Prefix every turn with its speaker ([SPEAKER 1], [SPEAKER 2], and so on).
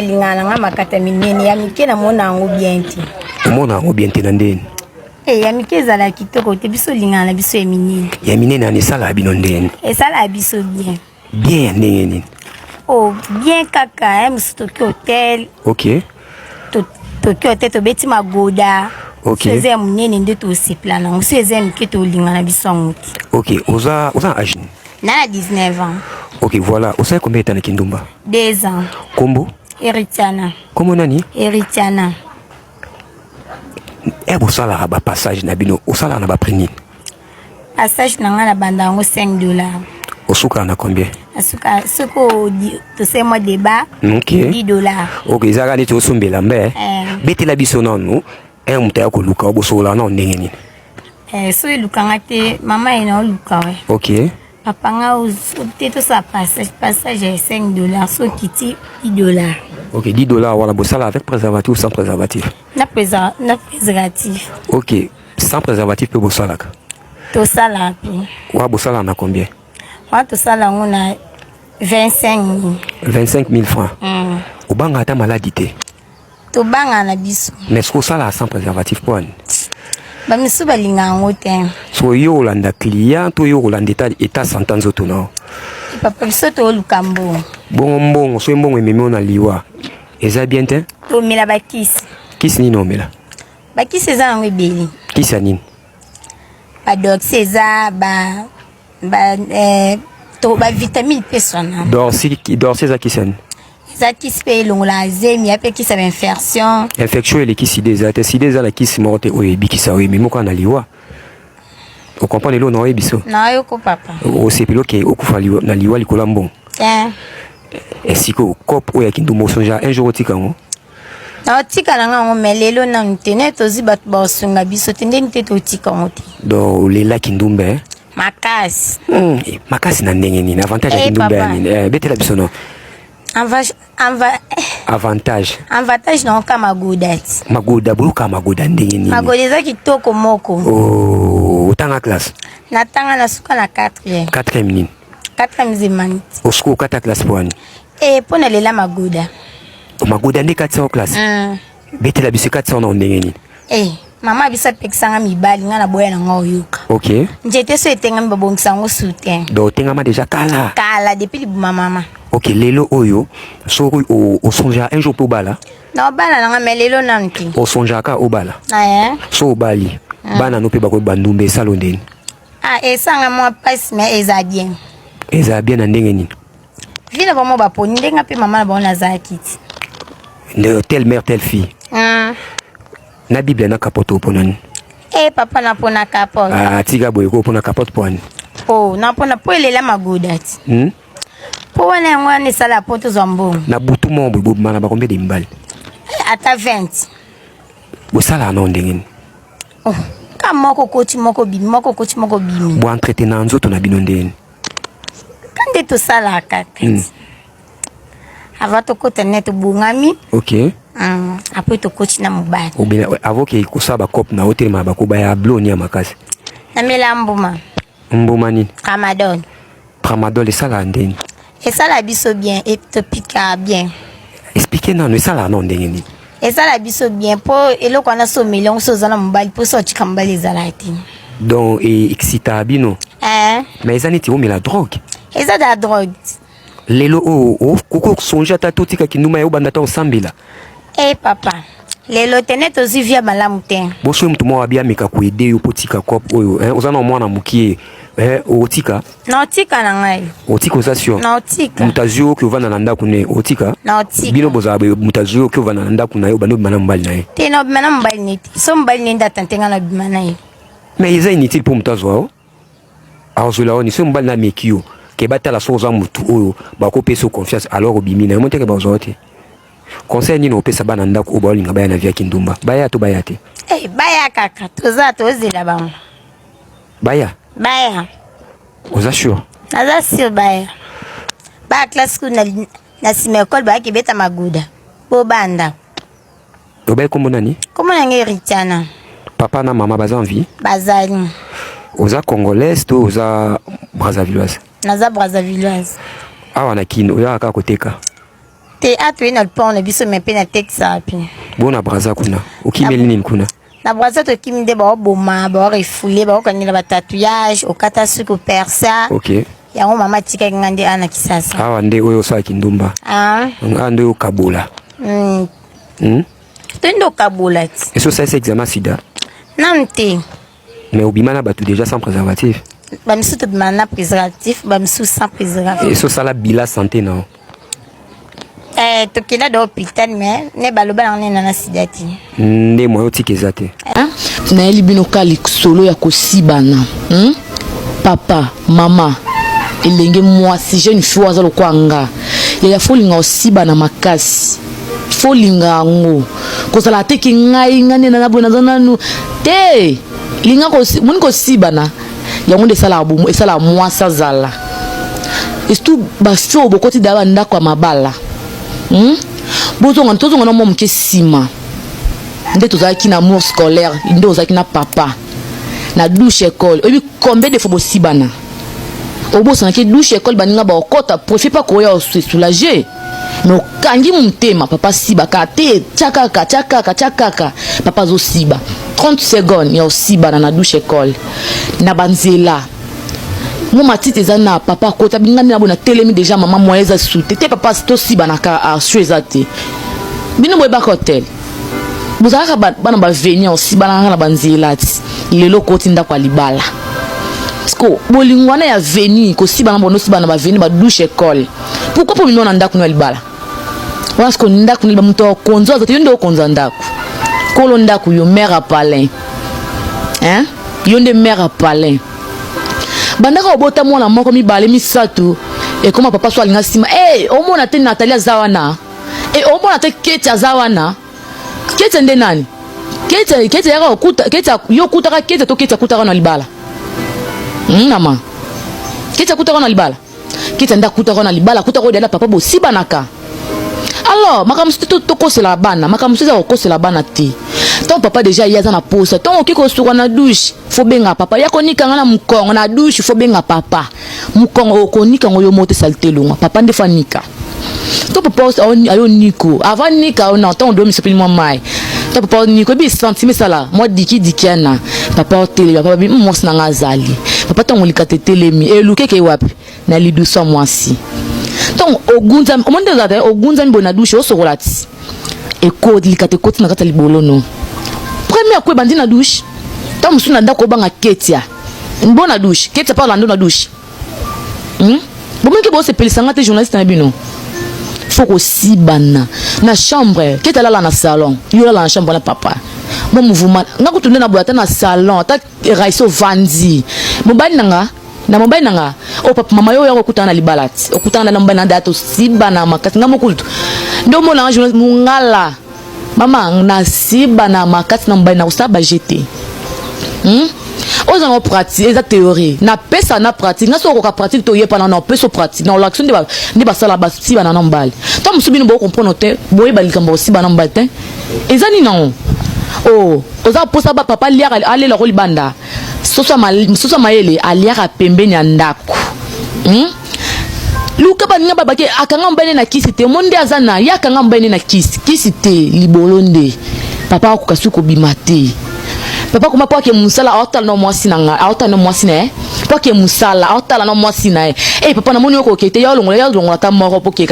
[SPEAKER 1] lingana nga makata minene ya mike na mona ngo bien ti.
[SPEAKER 2] Mona ngo bien ti na ndeni.
[SPEAKER 1] Ya mike zala kitoko te biso lingana biso ya minene.
[SPEAKER 2] Ya minene ani sala bino ndeni.
[SPEAKER 1] Sala biso bien.
[SPEAKER 2] Bien ndenge nini?
[SPEAKER 1] Oh, bien kaka, mustoki hotel.
[SPEAKER 2] OK.
[SPEAKER 1] Toki hotel to beti magoda.
[SPEAKER 2] OK.
[SPEAKER 1] Seze munene nde to siplana. Ngo seze mike to lingana biso nguti.
[SPEAKER 2] OK, oza âge.
[SPEAKER 1] Na 19 ans.
[SPEAKER 2] OK, voilà. Vous savez combien de temps à Kindumba?
[SPEAKER 1] 2 ans.
[SPEAKER 2] Combo?
[SPEAKER 1] Eritiana.
[SPEAKER 2] Comment nani?
[SPEAKER 1] Eritiana.
[SPEAKER 2] Vous savez la passage na bino, vous savez la prix.
[SPEAKER 1] Passage na nga na banda ngo $5.
[SPEAKER 2] Au sucre na combien?
[SPEAKER 1] Asuka soko to sais moi débat.
[SPEAKER 2] OK.
[SPEAKER 1] $10.
[SPEAKER 2] OK, zaka ni to sombela mbe. Beti la biso nonu, muta ko luka obosola na ndenge ni.
[SPEAKER 1] So lukanga te mama ina luka we.
[SPEAKER 2] OK.
[SPEAKER 1] Papa nga peut-être ça passage $5 so kiti $10.
[SPEAKER 2] OK, $10 wala bosala avec préservatif ou sans préservatif?
[SPEAKER 1] Na préservatif.
[SPEAKER 2] OK, sans préservatif peut bosala ka.
[SPEAKER 1] To sala pi.
[SPEAKER 2] Wa bosala na combien?
[SPEAKER 1] Wa to sala ngona
[SPEAKER 2] 25 000 francs. Obanga ta maladie te.
[SPEAKER 1] To banga na biso.
[SPEAKER 2] Mais ce que sala sans préservatif pour ani?
[SPEAKER 1] Ba misu balinga ngote.
[SPEAKER 2] So yo olanda client to yo olanda état santé nzoto na.
[SPEAKER 1] Papa biso to lukambo.
[SPEAKER 2] Bongo so mbongo ememi na liwa. Eza bien te?
[SPEAKER 1] To mela bakisi.
[SPEAKER 2] Kisi ni no mela?
[SPEAKER 1] Bakisi eza ngo ebeli.
[SPEAKER 2] Kisi anini?
[SPEAKER 1] Ba doxeza to ba vitamine pesona.
[SPEAKER 2] Dorsi za kisi ani?
[SPEAKER 1] Eza kisi pe longola zemi ape kisi ba infection.
[SPEAKER 2] Infection ele kisi déjà te si déjà la kisi morte oyebi kisa oyebi moko na liwa. O comprendre lo na oyebiso?
[SPEAKER 1] Na yo ko papa.
[SPEAKER 2] O sepilo ke okufa liwa na liwa likola mbongo. Esiko cop oya Kindumba sonja un jour otika ngo.
[SPEAKER 1] Na otika na ngo melelo na ntene tozi bat ba sunga biso tende nte to tika ngoti.
[SPEAKER 2] Do lela Kindumba
[SPEAKER 1] makasi.
[SPEAKER 2] Makasi na ndenge ni avantage ya Kindumba ni betela biso no. Avantage
[SPEAKER 1] na oka magudati.
[SPEAKER 2] Maguda buluka maguda ndenge ni.
[SPEAKER 1] Maguda za kitoko moko.
[SPEAKER 2] Oh, utanga classe.
[SPEAKER 1] Na tanga na suka na 4e.
[SPEAKER 2] 4e nini?
[SPEAKER 1] 4e zimani.
[SPEAKER 2] Osko 4 classe pour ani.
[SPEAKER 1] Pona lela maguda.
[SPEAKER 2] Maguda ndi 400 classe. Betela biso 400 na ndenge ni.
[SPEAKER 1] Mama bisa pekisanga mibali nga na boya na ngo yuka.
[SPEAKER 2] OK.
[SPEAKER 1] Njete so etenga mbabongisa ngo soutien.
[SPEAKER 2] Do tenga ma déjà kala.
[SPEAKER 1] Kala depuis libuma mama.
[SPEAKER 2] OK, lelo oyo so o sonja un jour pour bala.
[SPEAKER 1] Na bala nga melelo nanti.
[SPEAKER 2] O sonja ka obala. So bali. Bana no pe bako bandumbe salondeni.
[SPEAKER 1] Esanga mo passe mais eza bien.
[SPEAKER 2] Eza bien na ndenge ni.
[SPEAKER 1] Vina ba mo ba poni ndenga pe mama na ba na zakiti.
[SPEAKER 2] De telle mère telle fille. Na Bible na capote oponani.
[SPEAKER 1] Papa na pona capote.
[SPEAKER 2] Tiga boy ko pona capote poni.
[SPEAKER 1] Na pona po elela magodati. Po wana ngwana sala poto zombo.
[SPEAKER 2] Na butu mo boy mana ba combien de mbali?
[SPEAKER 1] Ata 20.
[SPEAKER 2] Bo sala na ndenge.
[SPEAKER 1] Kama moko kochi moko bimi.
[SPEAKER 2] Bo entretenant nzoto na bino ndenge.
[SPEAKER 1] Kande to sala kaka. Avato kota neto bungami.
[SPEAKER 2] OK.
[SPEAKER 1] Après to coach na mubali.
[SPEAKER 2] Obina avoke kusaba cop na hotel ma bakuba ya bloni ya makasi.
[SPEAKER 1] Na melambuma.
[SPEAKER 2] Mbuma nini?
[SPEAKER 1] Tramadol.
[SPEAKER 2] Tramadol esala ndeni.
[SPEAKER 1] Esala biso bien et to pika bien.
[SPEAKER 2] Expliquez non esala non ndenge ni.
[SPEAKER 1] Esala biso bien po eloko na so melon so zana mubali po so chikambali zalati.
[SPEAKER 2] Donc excita bino. Mais ezani ti omela drogue.
[SPEAKER 1] Eza da drogue.
[SPEAKER 2] Lelo koko sonja ta totika Kindumba ya obanda ta osambela.
[SPEAKER 1] Papa. Lelo tene to zivia malamu te.
[SPEAKER 2] Boso mtu mwa bia meka ku aider yo potika cop oyo ozana mwana mukie otika.
[SPEAKER 1] Na otika na ngai.
[SPEAKER 2] Otika osasio.
[SPEAKER 1] Na otika.
[SPEAKER 2] Mutazio ki ovana na ndaku ne otika.
[SPEAKER 1] Na otika.
[SPEAKER 2] Bino bozabe mutazio ki ovana na ndaku na yo bano bimana mbali na ye.
[SPEAKER 1] Te na bimana mbali neti. So mbali nenda tantenga na bimana ye.
[SPEAKER 2] Mais eza inutile pour mutazwa. Azula oni so mbali na mekio. Ke batala soza mutu oyo bako peso confiance alors obimina yo monteke bazote. Conseil ni no pesa bana ndako obalinga baya na via Kindumba. Baya to baya te.
[SPEAKER 1] Baya kaka. Toza tozela ba.
[SPEAKER 2] Baya.
[SPEAKER 1] Baya.
[SPEAKER 2] Oza sure.
[SPEAKER 1] Naza sure baya. Ba class ku na simekol ba ki beta maguda. Bo banda.
[SPEAKER 2] Obay kombo nani?
[SPEAKER 1] Kombo na Eritiana.
[SPEAKER 2] Papa na mama baza en vie?
[SPEAKER 1] Bazali.
[SPEAKER 2] Oza congolaise to oza Brazzavilloise?
[SPEAKER 1] Naza Brazzavilloise.
[SPEAKER 2] Awa na kino oya ka koteka.
[SPEAKER 1] te atu na pont na biso me pe na Texas pi
[SPEAKER 2] bona braza kuna ukimeli nini kuna
[SPEAKER 1] na braza to kimide ba boma ba refoulé ba kanila ba tatouage au kata suku persa
[SPEAKER 2] OK
[SPEAKER 1] yango mama tika ngande ana kisasa
[SPEAKER 2] awa nde oyo sa kindumba ngande o kabola
[SPEAKER 1] tendo kabola
[SPEAKER 2] eso ça c'est examen sida
[SPEAKER 1] namte
[SPEAKER 2] mais obimana batu déjà sans préservatif
[SPEAKER 1] bamsu to bimana préservatif bamsu sans préservatif
[SPEAKER 2] eso ça la bila santé non
[SPEAKER 1] tokenda do hôpital mais ne baloba na sida ti
[SPEAKER 2] nde moyo tikezate
[SPEAKER 3] na elibino kali solo ya kosibana papa mama elenge mwasi jeune fille azalo kwanga ya folinga osibana makasi folinga ngo kozala teki ngai ngane na bona zananu te linga ko moni ko sibana ya ngonde sala bomo esala mwasi azala estu ba fio bokoti daba ndako ya mabala bozonga tozonga na momu ke sima nde tozaki na amour scolaire nde ozaki na papa na douche école obi combien de fois bosibana obosana ke douche école baninga ba okota préfère pas koya se soulager mais kangi mutema papa siba ka te chakaka papa zo siba 30 secondes ya siba na douche école na banzela mo matite zana papa kota binga na bona telemi déjà maman moyeza soute te papa to siba na ka a suezate bino boy ba hotel buzaka bana ba venir siba na banzela lelo koti ndako libala sko bolingwana ya veni ko siba na bono siba na ba veni ba douche école pourquoi pour mino na ndako na libala parce que ndako ni ba muto konzo zote ndo konza ndako kolo ndako yo mère à palin yonde mère à palin bandaka obota mwana moko mibale misato et comment papa soit linga sima omona te Natalia zawana omona te Ketia zawana Ketia nde nani Ketia yaka okuta Ketia yo kutaka Ketia to Ketia kutaka na libala mama Ketia kutaka na libala Ketia nda kutaka na libala kutaka de la papa bo sibanaka alors makamusu to kosela bana makamusu za kosela bana ti ton papa déjà yaza na pose ton okiko suka na douche fo benga papa yakonika ngana mukongo na douche fo benga papa mukongo okonika ngoyo mote salté longa papa ndefa nika ton papa ayo niko avant nika on entend do mi sepeli moi mai ton papa niko bi sentiment sala moi dikiana papa tele papa bi mos na ngazali papa ton olika telemi eluke ke wapi na liduso mwasi ton ogunza omonde zata ogunza mbona douche osokolati ekodi likate koti na kata libolo no premier ko bandi na douche tant musu na ndako banga Ketia mbona douche Ketia parla ndo na douche bomiki bo se pelisanga te journaliste na bino faut ko sibana na chambre Ketia la na salon yo la na chambre na papa bon mouvement ngako tunde na boyata na salon ta raiso vandi mobali nanga na mobali nanga o papa mama yo yako kutana libalati okutana na mbana dato sibana makati ngamo kultu ndo mona journaliste mungala mama na siba na makati na mbali na usaba jeté oza pratique eza théorie na pesa na pratique na soko ka pratique to yepa na peso pratique na l'action de ba sala ba siba na mbali to musubi no bo comprendre te boye ba likambo siba na mbali te eza ni non oza posa ba papa liara ale la rolibanda soso mayele aliara pembeni ya ndako luka baninga babake akanga mbene na kisi te monde azana yakanga mbene na kisi te libolonde papa ko kasuko bimate papa kuma po ke musala autal no mwasi nanga autal no mwasi ne po ke musala autal no mwasi na papa na moni ko kete ya longola ta moko po ke